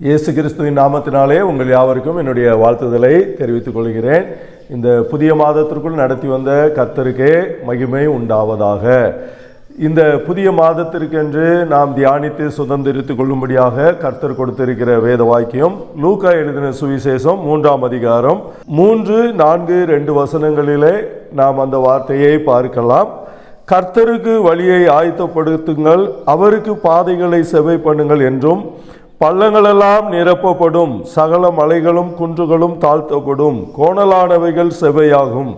இயேசு கிறிஸ்துவின் நாமத்தினாலே உங்கள் யாவருக்கும் என்னுடைய வாழ்த்துதலை தெரிவித்துக் கொள்கிறேன். இந்த புதிய மாதத்திற்குள் நடத்தி வந்த கர்த்தருக்கே மகிமை உண்டாவதாக. இந்த புதிய மாதத்திற்கென்று நாம் தியானித்து சுதந்திரித்துக் கொள்ளும்படியாக கர்த்தர் கொடுத்திருக்கிற வேத வாக்கியம் லூக்கா எழுதின சுவிசேஷம் 3ஆம் அதிகாரம் 3, 4, 2 வசனங்களிலே நாம் அந்த வார்த்தையை பார்க்கலாம். கர்த்தருக்கு வழியை ஆயத்தப்படுத்துங்கள், அவருக்கு பாதைகளை செவ்வை பண்ணுங்கள் என்றும், பள்ளங்களெல்லாம் நிரப்பப்படும், சகல மலைகளும் குன்றுகளும் தாழ்த்தப்படும், கோணலானவைகள் செவ்வையாகும்,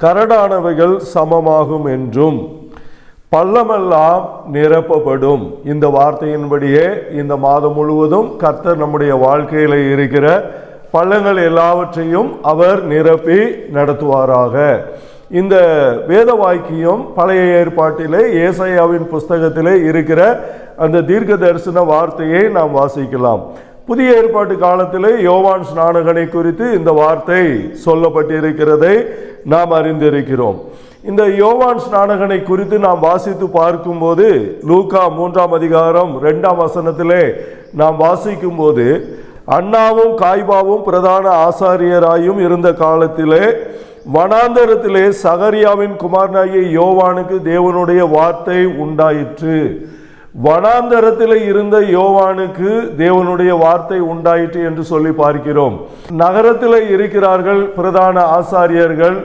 கரடானவைகள் சமமாகும் என்றும். பள்ளமெல்லாம் நிரப்பப்படும். இந்த வார்த்தையின்படியே இந்த மாதம் முழுவதும் கர்த்தர் நம்முடைய வாழ்க்கையில் இருக்கிற பள்ளங்கள் எல்லாவற்றையும் அவர் நிரப்பி நடத்துவாராக. இந்த வேத வாக்கியம் பழைய ஏற்பாட்டிலே ஏசாயாவின் புஸ்தகத்திலே இருக்கிற அந்த தீர்க்க தரிசன வார்த்தையை நாம் வாசிக்கலாம். புதிய ஏற்பாட்டு காலத்திலே யோவான் ஸ்நானகனை குறித்து இந்த வார்த்தை சொல்லப்பட்டிருக்கிறதை நாம் அறிந்திருக்கிறோம். இந்த யோவான் ஸ்நானகனை குறித்து நாம் வாசித்து பார்க்கும்போது லூக்கா 3ஆம் அதிகாரம் 2ஆம் வசனத்திலே நாம் வாசிக்கும் போது, அன்னாவும் காய்பாவும் பிரதான ஆசாரியராயும் இருந்த காலத்திலே வனாந்தரத்திலே சகரியாவின் குமாரனாகிய யோவானுக்கு தேவனுடைய வார்த்தை உண்டாயிற்று. வனாந்தரத்தில் இருந்த யோவானுக்கு தேவனுடைய வார்த்தை உண்டாயிற்று என்று சொல்லி பார்க்கிறோம். நகரத்தில் இருக்கிறார்கள் பிரதான ஆசாரியர்கள்,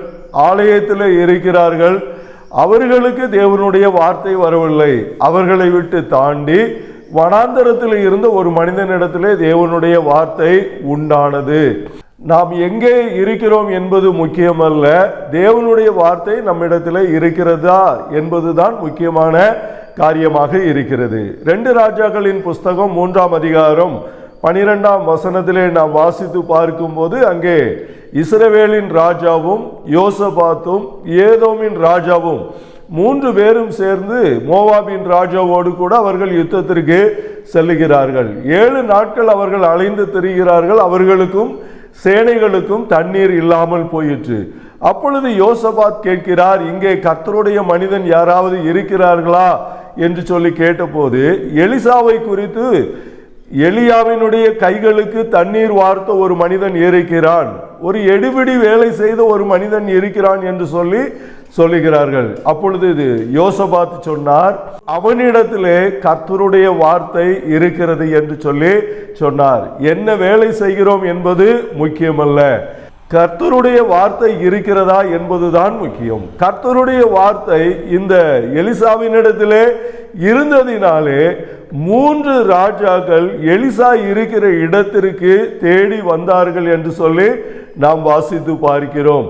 ஆலயத்தில் இருக்கிறார்கள், அவர்களுக்கு தேவனுடைய வார்த்தை வரவில்லை. அவர்களை விட்டு தாண்டி வனாந்தரத்தில் இருந்த ஒரு மனிதனிடத்திலே தேவனுடைய வார்த்தை உண்டானது. நாம் எங்கே இருக்கிறோம் என்பது முக்கியமல்ல, தேவனுடைய வார்த்தை நம்மிடத்தில் இருக்கிறதா என்பதுதான் முக்கியமான காரியமாக இருக்கிறது. 2 ராஜாக்களின் புஸ்தகம் 3ஆம் அதிகாரம் 12ஆம் வசனத்திலே நாம் வாசித்து பார்க்கும்போது, அங்கே இஸ்ரவேலின் ராஜாவும் யோசபாத்தும் ஏதோமின் ராஜாவும் 3 பேரும் சேர்ந்து மோவாபின் ராஜாவோடு கூட அவர்கள் யுத்தத்திற்கு செல்லுகிறார்கள். 7 நாட்கள் அவர்கள் அலைந்து திரிகிறார்கள். அவர்களுக்கும் சேனைகளுக்கும் தண்ணீர் இல்லாமல் போயிற்று. அப்பொழுது யோசபாத் கேட்கிறார், இங்கே கர்த்தருடைய மனிதன் யாராவது இருக்கிறார்களா என்று சொல்லி கேட்டபோது, எலிசாவை குறித்து எலியாவினுடைய கைகளுக்கு தண்ணீர் வார்த்த ஒரு மனிதன் இருக்கிறான், ஒரு எடுபிடி வேலை செய்த ஒரு மனிதன் இருக்கிறான் என்று சொல்லுகிறார்கள். அப்பொழுது இது யோசபாத் சொன்னார், அவனிடத்திலே கர்த்தருடைய வார்த்தை இருக்கிறது என்று சொல்லி சொன்னார். என்ன வேலை செய்கிறோம் என்பது முக்கியமல்ல, கர்த்தருடைய வார்த்தை இருக்கிறதா என்பதுதான் முக்கியம். கர்த்தருடைய வார்த்தை இந்த எலிசாவினிடத்திலே இருந்ததினாலே 3 ராஜாக்கள் எலிசா இருக்கிற இடத்திற்கு தேடி வந்தார்கள் என்று சொல்லி நாம் வாசித்து பார்க்கிறோம்.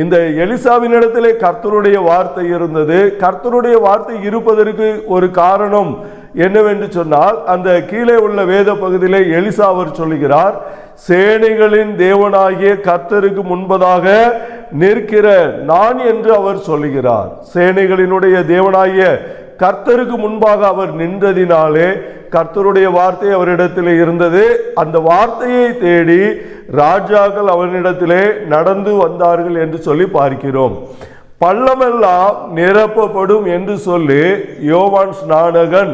இந்த எலிசாவினிடத்திலே கர்த்தருடைய வார்த்தை இருந்தது. கர்த்தருடைய வார்த்தை இருப்பதற்கு ஒரு காரணம் என்னவென்று சொன்னால், அந்த கீழே உள்ள வேத பகுதியிலே எலிசா அவர் சொல்லுகிறார், சேனைகளின் தேவனாகிய கர்த்தருக்கு முன்பதாக நிற்கிற நான் என்று அவர் சொல்லுகிறார். சேனைகளினுடைய தேவனாகிய கர்த்தருக்கு முன்பாக அவர் நின்றதினாலே கர்த்தருடைய வார்த்தை அவரிடத்திலே இருந்தது. அந்த வார்த்தையை தேடி ராஜாக்கள் அவனிடத்திலே நடந்து வந்தார்கள் என்று சொல்லி பார்க்கிறோம். பள்ளமெல்லாம் நிரப்பப்படும் என்று சொல்லி யோவான் ஸ்நானகன்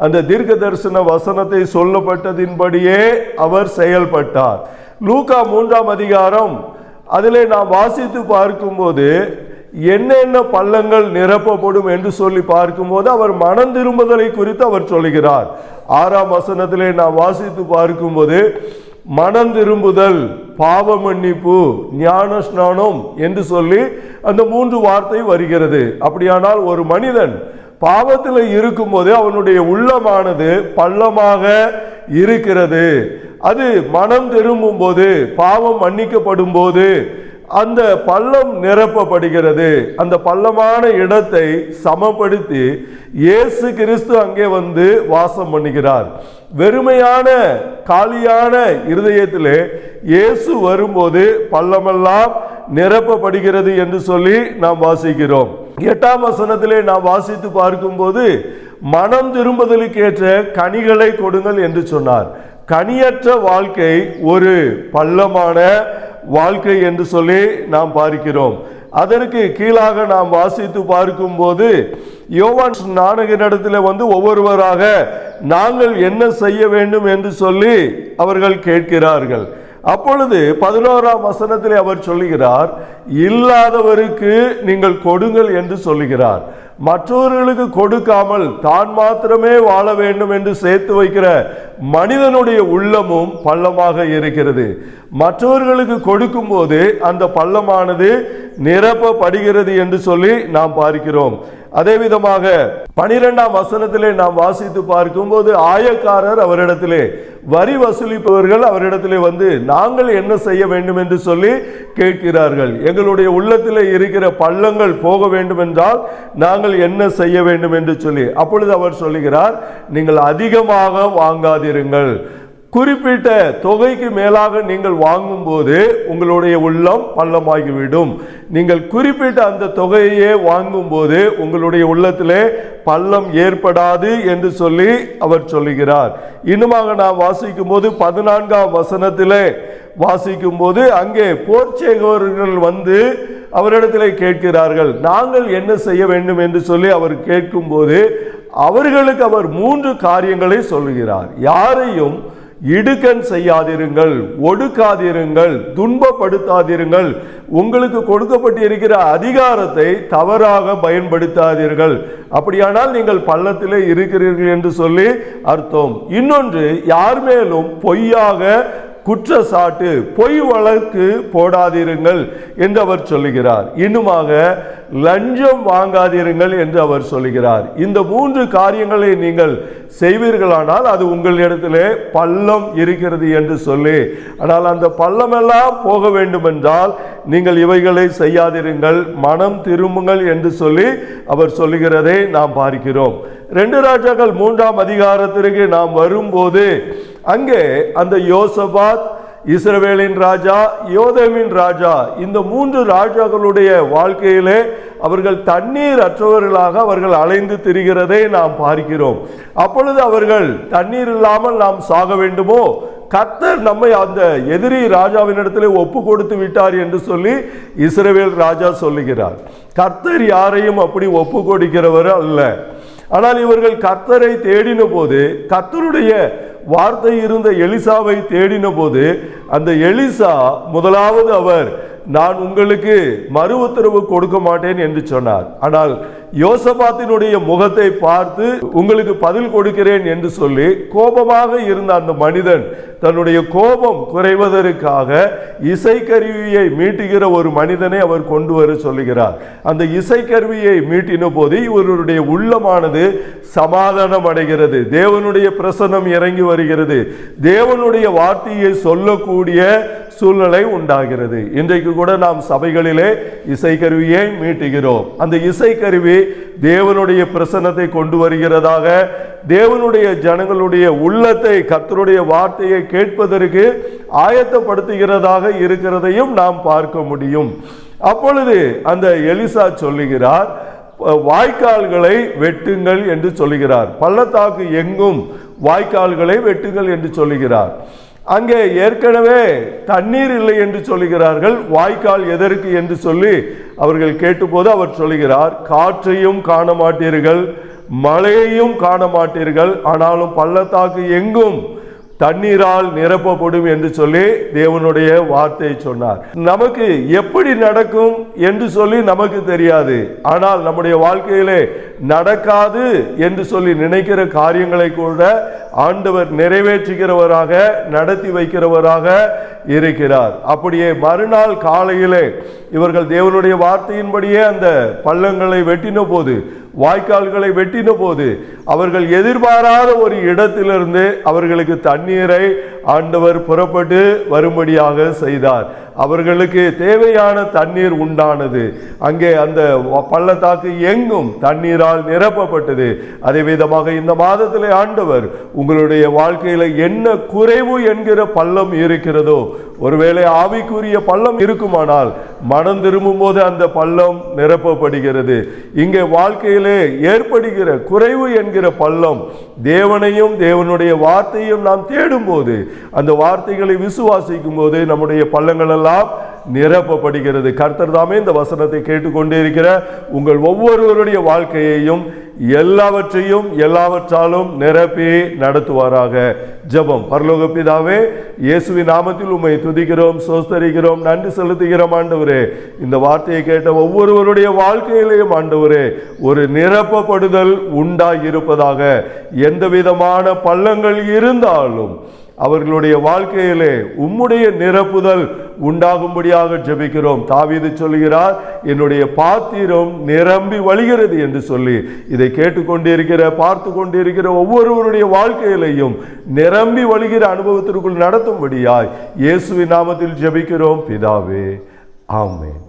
அந்த தீர்க்க தரிசன வசனத்தை சொல்லப்பட்டதின்படியே அவர் செயல்பட்டார். லூக்கா 3ஆம் அதிகாரம் அதிலே நாம் வாசித்து பார்க்கும்போது என்னென்ன பள்ளங்கள் நிரப்பப்படும் என்று சொல்லி பார்க்கும்போது அவர் மனம் திரும்புதலை குறித்து அவர் சொல்லுகிறார். 6ஆம் வசனத்திலே நாம் வாசித்து பார்க்கும்போது மனம் திரும்புதல், பாவ மன்னிப்பு, ஞான ஸ்நானம் என்று சொல்லி அந்த 3 வார்த்தை வருகிறது. அப்படியானால் ஒரு மனிதன் பாவத்தில் இருக்கும்போது அவனுடைய உள்ளமானது பள்ளமாக இருக்கிறது. அது மனம் திரும்பும் போது, பாவம் மன்னிக்கப்படும் போது அந்த பள்ளம் நிரப்பப்படுகிறது. அந்த பள்ளமான இடத்தை சமப்படுத்தி இயேசு கிறிஸ்து அங்கே வந்து வாசம் பண்ணுகிறார். வெறுமையான காலியான இருதயத்திலே இயேசு வரும்போது பள்ளமெல்லாம் நிரப்பப்படுகிறது என்று சொல்லி நாம் வாசிக்கிறோம். 8ஆம் வசனத்திலே நாம் வாசித்து பார்க்கும்போது, மனம் திரும்புதலுக்கேற்ற கனிகளை கொடுங்கள் என்று சொன்னார். கனியற்ற வாழ்க்கை ஒரு பள்ளமான வாழ்க்கை என்று சொல்லி நாம் பார்க்கிறோம். அதற்கு கீழாக நாம் வாசித்து பார்க்கும்போது யோவான் ஸ்நானகனிடத்தில் வந்து ஒவ்வொருவராக நாங்கள் என்ன செய்ய வேண்டும் என்று சொல்லி அவர்கள் கேட்கிறார்கள். அப்பொழுது 11ஆம் வசனத்திலே அவர் சொல்லுகிறார், இல்லாதவருக்கு நீங்கள் கொடுங்கள் என்று சொல்லுகிறார். மற்றவர்களுக்கு கொடுக்காமல் தான் மாத்திரமே வாழ வேண்டும் என்று சேர்த்து வைக்கிற மனிதனுடைய உள்ளமும் பள்ளமாக இருக்கிறது. மற்றவர்களுக்கு கொடுக்கும் போது அந்த பள்ளமானது நிரப்பப்படுகிறது என்று சொல்லி நாம் பார்க்கிறோம். அதே விதமாக 12ஆம் வசனத்திலே நாம் வாசித்து பார்க்கும்போது ஆயக்காரர் அவரிடத்திலே, வரி வசூலிப்பவர்கள் அவரிடத்திலே வந்து நாங்கள் என்ன செய்ய வேண்டும் என்று சொல்லி கேட்கிறார்கள். எங்களுடைய உள்ளத்திலே இருக்கிற பள்ளங்கள் போக வேண்டும் என்றால் நாங்கள் என்ன செய்ய வேண்டும் என்று சொல்லி. அப்பொழுது அவர் சொல்லுகிறார், நீங்கள் அதிகமாக வாங்காதிருங்கள். குறிப்பிட்ட தொகைக்கு மேலாக நீங்கள் வாங்கும் போது உங்களுடைய உள்ளம் பள்ளமாகிவிடும். நீங்கள் குறிப்பிட்ட அந்த தொகையே வாங்கும் போது உங்களுடைய உள்ளத்திலே பள்ளம் ஏற்படாது என்று சொல்லி அவர் சொல்லுகிறார். இன்னுமாக நாம் வாசிக்கும் போது 14ஆம் வசனத்திலே வாசிக்கும் போது அங்கே போர்ச்சேகர்கள் வந்து அவரிடத்திலே கேட்கிறார்கள், நாங்கள் என்ன செய்ய வேண்டும் என்று சொல்லி அவர் கேட்கும் போது அவர்களுக்கு அவர் 3 காரியங்களை சொல்லுகிறார். யாரையும் இடுக்கண் செய்யாதிருங்கள், ஒடுக்காதிருங்கள், துன்பப்படுத்தாதிருங்கள், உங்களுக்கு கொடுக்கப்பட்டிருக்கிற அதிகாரத்தை தவறாக பயன்படுத்தாதீர்கள், அப்படியானால் நீங்கள் பள்ளத்திலே இருக்கிறீர்கள் என்று சொல்லி அர்த்தம். இன்னொன்று, யார் மேலும் பொய்யாக குற்றச்சாட்டு, பொய் வழக்கு போடாதிருங்கள் என்று அவர் சொல்லுகிறார். இன்னுமாக லஞ்சம் வாங்காதிருங்கள் என்று அவர் சொல்லுகிறார். இந்த 3 காரியங்களை நீங்கள் செய்வீர்களானால் அது உங்களிடத்திலே பள்ளம் இருக்கிறது என்று சொல்லி, ஆனால் அந்த பள்ளமெல்லாம் போக வேண்டும் என்றால் நீங்கள் இவைகளை செய்யாதிருங்கள், மனம் திரும்புங்கள் என்று சொல்லி அவர் சொல்லுகிறதை நாம் பார்க்கிறோம். 2 ராஜாக்கள் 3ஆம் அதிகாரத்திற்கு நாம் வரும்போது அங்கே அந்த யோசபாத், இஸ்ரவேலின் ராஜா, யோதேமின் ராஜா, இந்த 3 ராஜாக்களுடைய வாழ்க்கையிலே அவர்கள் தண்ணீர் அற்றவர்களாக அவர்கள் அலைந்து திரிகிறதை நாம் பார்க்கிறோம். அப்பொழுது அவர்கள் தண்ணீர் இல்லாமல் நாம் சாக வேண்டுமோ, கர்த்தர் நம்மை அந்த எதிரி ராஜாவினிடத்திலே ஒப்பு கொடுத்து விட்டார் என்று சொல்லி இஸ்ரவேல் ராஜா சொல்லுகிறார். கர்த்தர் யாரையும் அப்படி ஒப்பு கொடுக்கிறவர் அல்ல. ஆனால் இவர்கள் கர்த்தரை தேடின போது, கர்த்தருடைய வார்த்தை இருந்த எலிசாவை தேடின போது, அந்த எலிசா முதலாவது அவர், நான் உங்களுக்கு மறு உத்தரவு கொடுக்க மாட்டேன் என்று சொன்னார். ஆனால் யோசபாத்தினுடைய முகத்தை பார்த்து உங்களுக்கு பதில் கொடுக்கிறேன் என்று சொல்லி கோபமாக இருந்த அந்த மனிதன் தன்னுடைய கோபம் குறைவதற்காக இசைக்கருவியை மீட்டுகிற ஒரு மனிதனை அவர் கொண்டு வர சொல்லுகிறார். அந்த இசைக்கருவியை மீட்டின போது இவருடைய உள்ளமானது சமாதானம் அடைகிறது, தேவனுடைய பிரசன்னம் இறங்கி வருகிறது, தேவனுடைய வார்த்தையை சொல்லக்கூடிய சூழ்நிலை உண்டாகிறது. இன்றைக்கு கூட நாம் சபைகளிலே இசைக்கருவியை மீட்டுகிறோம். அந்த இசைக்கருவி தேவனுடைய பிரசன்னத்தை கொண்டு வருகிறதாக, தேவனுடைய ஜனங்களுடைய உள்ளத்தை கர்த்தருடைய வார்த்தையை கேட்பதற்கு ஆயத்தப்படுத்துகிறதாக இருக்கிறதையும் நாம் பார்க்க முடியும். அப்பொழுது அந்த எலிசா சொல்லுகிறார், வாய்க்கால்களை வெட்டுங்கள் என்று சொல்லுகிறார். பள்ளத்தாக்கு எங்கும் வாய்க்கால்களை வெட்டுங்கள் என்று சொல்லுகிறார். அங்கே ஏற்கனவே தண்ணீர் இல்லை என்று சொல்லுகிறார்கள். வாய்க்கால் எதற்கு என்று சொல்லி அவர்கள் கேட்டபோது அவர் சொல்லுகிறார், காற்றையும் காண மாட்டீர்கள், மழையையும் காண மாட்டீர்கள், ஆனாலும் பள்ளத்தாக்கு எங்கும் தண்ணீரால் நிரப்பப்படும் என்று சொல்லி தேவனுடைய வார்த்தையை சொன்னார். நமக்கு எப்படி நடக்கும் என்று சொல்லி நமக்கு தெரியாது. ஆனால் நம்முடைய வாழ்க்கையிலே நடக்காது என்று சொல்லி நினைக்கிற காரியங்களை கூட ஆண்டவர் நிறைவேற்றுகிறவராக, நடத்தி வைக்கிறவராக இருக்கிறார். அப்படியே மறுநாள் காலையிலே இவர்கள் தேவனுடைய வார்த்தையின்படியே அந்த பள்ளங்களை வெட்டின போது, வாய்க்கால்களை வெட்டின போது, அவர்கள் எதிர்பாராத ஒரு இடத்திலிருந்து அவர்களுக்கு தண்ணீரை ஆண்டவர் புறப்பட்டு வரும்படியாக செய்தார். அவர்களுக்கு தேவையான தண்ணீர் உண்டானது. அங்கே அந்த பள்ளத்தாக்கு எங்கும் தண்ணீரால் நிரப்பப்பட்டது. அதே விதமாக இந்த மாதத்திலே ஆண்டவர் உங்களுடைய வாழ்க்கையில என்ன குறைவு என்கிற பள்ளம் இருக்கிறதோ, ஒருவேளை ஆவிக்குரிய பள்ளம் இருக்குமானால் மனம் திரும்பும் போது அந்த பள்ளம் நிரப்பப்படுகிறது. இங்கே வாழ்க்கையிலே ஏற்படுகிற குறைவு என்கிற பள்ளம், தேவனையும் தேவனுடைய வார்த்தையும் நாம் தேடும் போது, அந்த வார்த்தைகளை விசுவாசிக்கும் போது நம்முடைய பள்ளங்கள் எல்லாம் எல்லாம் நிரப்பப்படுகிறது. கர்த்தர் தாமே இந்த வசனத்தை கேட்டுக்கொண்டே இருக்கிற உங்கள் ஒவ்வொருவருடைய வாழ்க்கையையும் எல்லாவற்றையும் எல்லாவற்றாலும் நிரப்பி நடத்துவாராக. ஜெபம். பரலோக பிதாவே, இயேசுவின் நாமத்தில் உம்மை துதிக்கிறோம், ஸ்தோத்திரிக்கிறோம், நன்றி செலுத்துகிறோம் ஆண்டவரே. இந்த வார்த்தையை கேட்ட ஒவ்வொருவருடைய வாழ்க்கையிலேயும் ஆண்டவரே ஒரு நிரப்பப்படுதல் உண்டாயிருப்பதாக. எந்த விதமான பள்ளங்கள் இருந்தாலும் அவர்களுடைய வாழ்க்கையிலே உம்முடைய நிரப்புதல் உண்டாகும்படியாக ஜெபிக்கிறோம். தாவீது சொல்கிறார், என்னுடைய பாத்திரம் நிரம்பி வழிகிறது என்று சொல்லி, இதை கேட்டுக்கொண்டிருக்கிற பார்த்து கொண்டிருக்கிற ஒவ்வொருவருடைய வாழ்க்கையிலையும் நிரம்பி வழிகிற அனுபவத்திற்குள் நடத்தும்படியாய் இயேசுவின் நாமத்தில் ஜெபிக்கிறோம் பிதாவே, ஆமென்.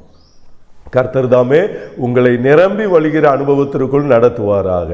கர்த்தர் தாமே உங்களை நிரம்பி வழிகிற அனுபவத்திற்குள் நடத்துவாராக.